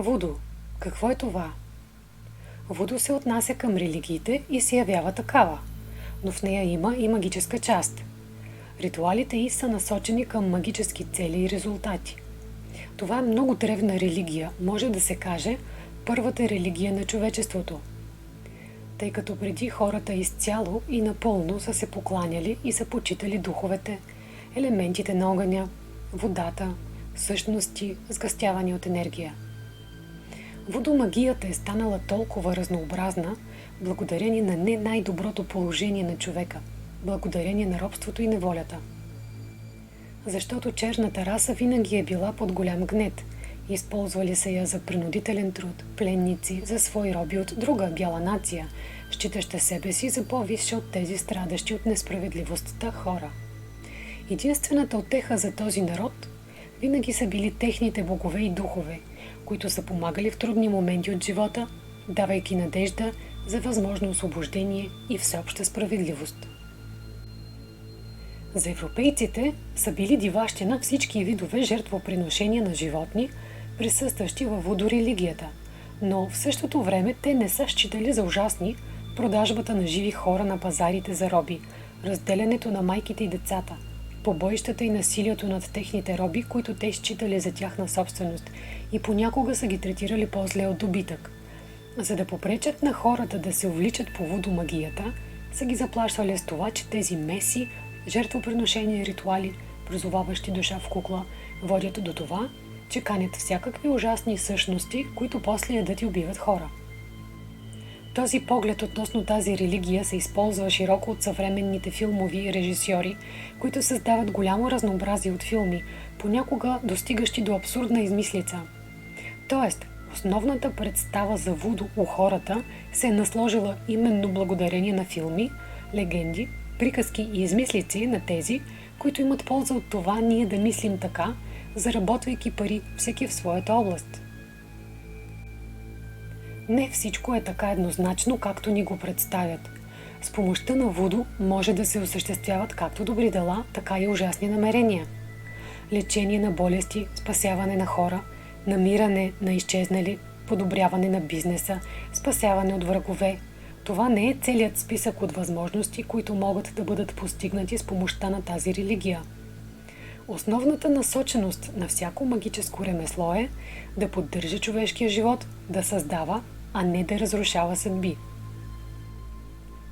Вудо. Какво е това? Вудо се отнася към религиите и се явява такава, но в нея има и магическа част. Ритуалите й са насочени към магически цели и резултати. Това е много древна религия, може да се каже първата религия на човечеството. Тъй като преди хората изцяло и напълно са се покланяли и са почитали духовете, елементите на огъня, водата, същности, сгъстявани от енергия. Водомагията е станала толкова разнообразна, благодарение на не най-доброто положение на човека, благодарение на робството и неволята. Защото черната раса винаги е била под голям гнет. Използвали се я за принудителен труд, пленници, за свои роби от друга бяла нация, считаща себе си за по-висша от тези страдащи от несправедливостта хора. Единствената утеха за този народ винаги са били техните богове и духове, които са помагали в трудни моменти от живота, давайки надежда за възможно освобождение и всеобща справедливост. За европейците са били диващина всички видове жертвоприношения на животни, присъстващи във водорелигията, но в същото време те не са считали за ужасни продажбата на живи хора на пазарите за роби, разделянето на майките и децата, побоищата и насилието над техните роби, които те считали за тяхна собственост и понякога са ги третирали по-зле от добитък. За да попречат на хората да се увличат по водомагията, са ги заплащали с това, че тези меси, жертвоприношения и ритуали, призоваващи душа в кукла, водят до това, че канят всякакви ужасни същности, които после ядат и убиват хора. Този поглед относно тази религия се използва широко от съвременните филмови режисьори, които създават голямо разнообразие от филми, понякога достигащи до абсурдна измислица. Тоест, основната представа за вудо у хората се е насложила именно благодарение на филми, легенди, приказки и измислици на тези, които имат полза от това ние да мислим така, заработвайки пари всеки в своята област. Не всичко е така еднозначно, както ни го представят. С помощта на вудо може да се осъществяват както добри дела, така и ужасни намерения. Лечение на болести, спасяване на хора, намиране на изчезнали, подобряване на бизнеса, спасяване от врагове. Това не е целият списък от възможности, които могат да бъдат постигнати с помощта на тази религия. Основната насоченост на всяко магическо ремесло е да поддържа човешкия живот, да създава, а не да разрушава съдби.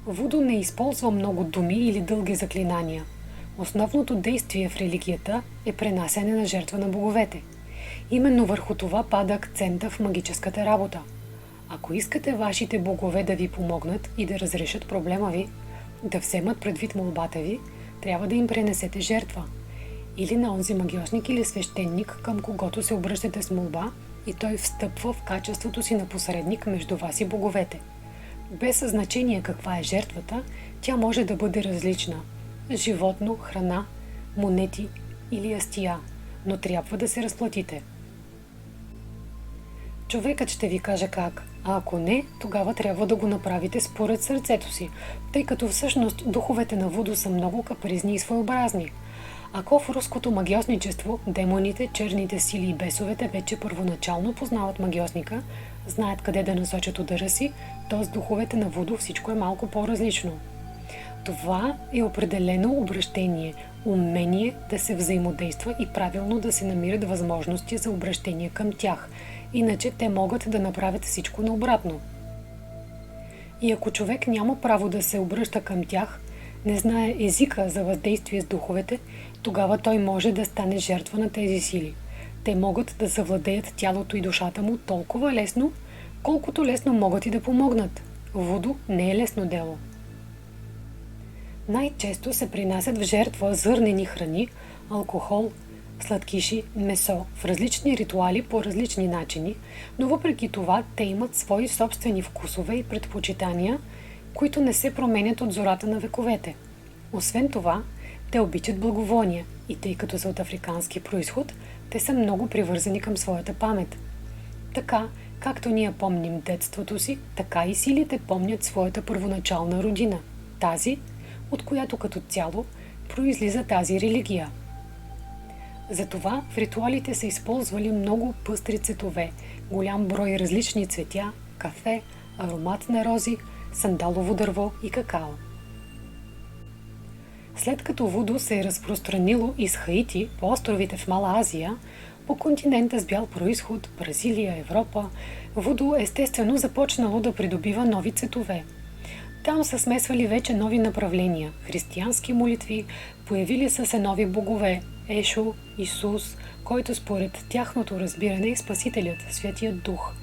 Вудо не използва много думи или дълги заклинания. Основното действие в религията е пренасяне на жертва на боговете. Именно върху това пада акцента в магическата работа. Ако искате вашите богове да ви помогнат и да разрешат проблема ви, да вземат предвид молбата ви, трябва да им пренесете жертва. Или на онзи магиосник или свещеник, към когото се обръщате с молба и той встъпва в качеството си на посредник между вас и боговете. Без значение каква е жертвата, тя може да бъде различна – животно, храна, монети или астия, но трябва да се разплатите. Човекът ще ви каже как, а ако не, тогава трябва да го направите според сърцето си, тъй като всъщност духовете на вудо са много капризни и своеобразни. Ако в руското магиосничество демоните, черните сили и бесовете вече първоначално познават магиосника, знаят къде да насочат удара си, то с духовете на вудо всичко е малко по-различно. Това е определено обращение, умение да се взаимодейства и правилно да се намират възможности за обращение към тях, иначе те могат да направят всичко наобратно. И ако човек няма право да се обръща към тях, не знае езика за въздействие с духовете, тогава той може да стане жертва на тези сили. Те могат да завладеят тялото и душата му толкова лесно, колкото лесно могат и да помогнат. Вудо не е лесно дело. Най-често се принасят в жертва зърнени храни, алкохол, сладкиши, месо в различни ритуали по различни начини, но въпреки това те имат свои собствени вкусове и предпочитания, които не се променят от зората на вековете. Освен това, те обичат благовония и тъй като са от африкански произход, те са много привързани към своята памет. Така, както ние помним детството си, така и силите помнят своята първоначална родина, тази, от която като цяло произлиза тази религия. Затова в ритуалите са използвали много пъстри цветове, голям брой различни цветя, кафе, аромат на рози, сандалово дърво и какао. След като вудо се е разпространило из Хаити по островите в Мала Азия, по континента с бял происход, Бразилия, Европа, вудо естествено започнало да придобива нови цветове. Там са смесвали вече нови направления – християнски молитви, появили са се нови богове – Ешо, Исус, който според тяхното разбиране е Спасителят, Святият Дух.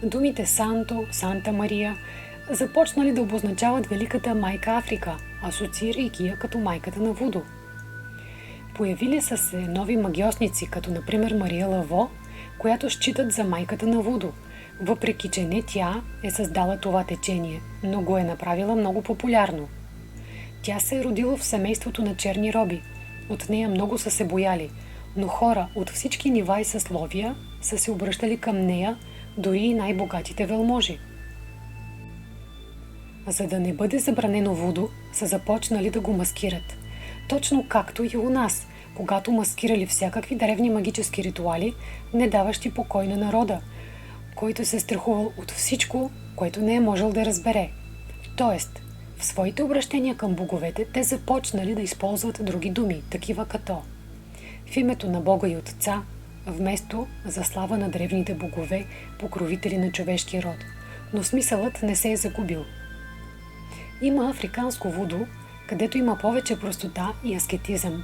Думите Санто, Санта Мария започнали да обозначават Великата майка Африка, асоциирайки я като майката на вудо. Появили са се нови магиосници, като например Мария Лаво, която считат за майката на вудо, въпреки че не тя е създала това течение, но го е направила много популярно. Тя се е родила в семейството на черни роби. От нея много са се бояли, но хора от всички нива и съсловия са се обръщали към нея, дори и най-богатите велможи. За да не бъде забранено вудо, са започнали да го маскират. Точно както и у нас, когато маскирали всякакви древни магически ритуали, не даващи покой на народа, който се страхувал от всичко, което не е можел да разбере. Тоест, в своите обращения към боговете, те започнали да използват други думи, такива като в името на Бога и Отца, вместо за слава на древните богове, покровители на човешкия род. Но смисълът не се е загубил. Има африканско вудо, където има повече простота и аскетизъм,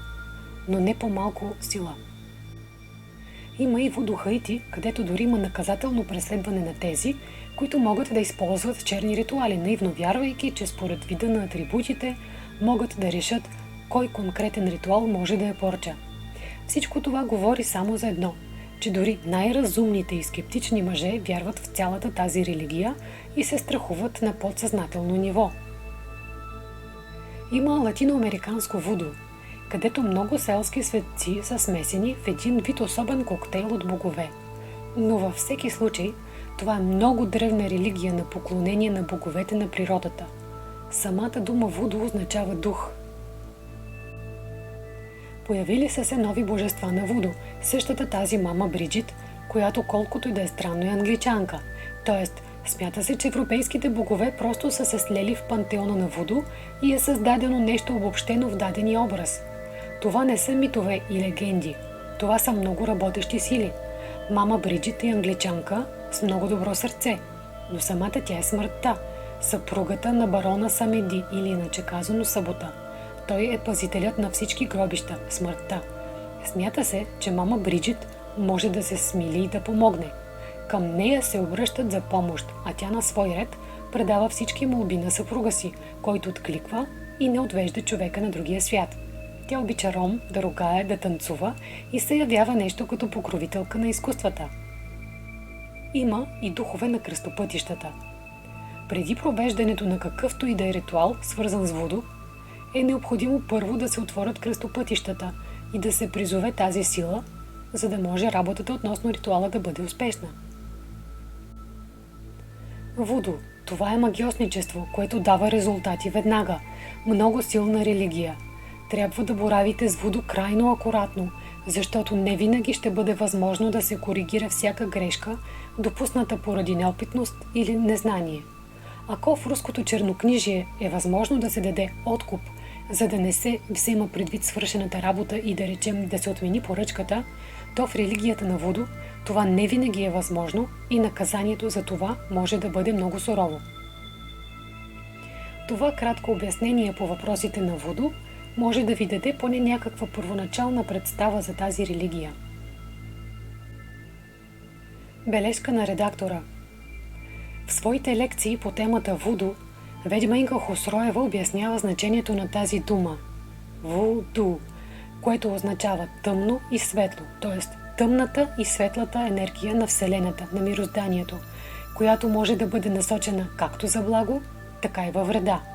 но не по-малко сила. Има и вудо Хаити, където дори има наказателно преследване на тези, които могат да използват черни ритуали, наивно вярвайки, че според вида на атрибутите могат да решат кой конкретен ритуал може да я порча. Всичко това говори само за едно, че дори най-разумните и скептични мъже вярват в цялата тази религия и се страхуват на подсъзнателно ниво. Има латиноамериканско вудо, където много селски светци са смесени в един вид особен коктейл от богове. Но във всеки случай, това е много древна религия на поклонение на боговете на природата. Самата дума вудо означава дух. Появили са се нови божества на вудо, същата тази мама Бриджит, която колкото и да е странно е англичанка. Тоест, смята се, че европейските богове просто са се слели в пантеона на вудо и е създадено нещо обобщено в дадения образ. Това не са митове и легенди. Това са много работещи сили. Мама Бриджит е англичанка с много добро сърце, но самата тя е смъртта, съпругата на барона Самеди или иначе казано Събота. Той е пазителят на всички гробища, смъртта. Смята се, че мама Бриджит може да се смили и да помогне. Към нея се обръщат за помощ, а тя на свой ред предава всички молби на съпруга си, който откликва и не отвежда човека на другия свят. Тя обича ром, да ругае, да танцува и се явява нещо като покровителка на изкуствата. Има и духове на кръстопътищата. Преди провеждането на какъвто и да е ритуал, свързан с вудо, е необходимо първо да се отворят кръстопътищата и да се призове тази сила, за да може работата относно ритуала да бъде успешна. Вудо – това е магиосничество, което дава резултати веднага. Много силна религия. Трябва да боравите с вудо крайно акуратно, защото не винаги ще бъде възможно да се коригира всяка грешка, допусната поради неопитност или незнание. Ако в руското чернокнижие е възможно да се даде откуп, за да не се взема предвид свършената работа и да речем да се отмени поръчката, то в религията на вудо това не винаги е възможно и наказанието за това може да бъде много сурово. Това кратко обяснение по въпросите на вудо може да ви даде поне някаква първоначална представа за тази религия. Бележка на редактора. В своите лекции по темата вудо, ведьма Инка Хосроева обяснява значението на тази дума – вуду, което означава тъмно и светло, т.е. тъмната и светлата енергия на Вселената, на мирозданието, която може да бъде насочена както за благо, така и във вреда.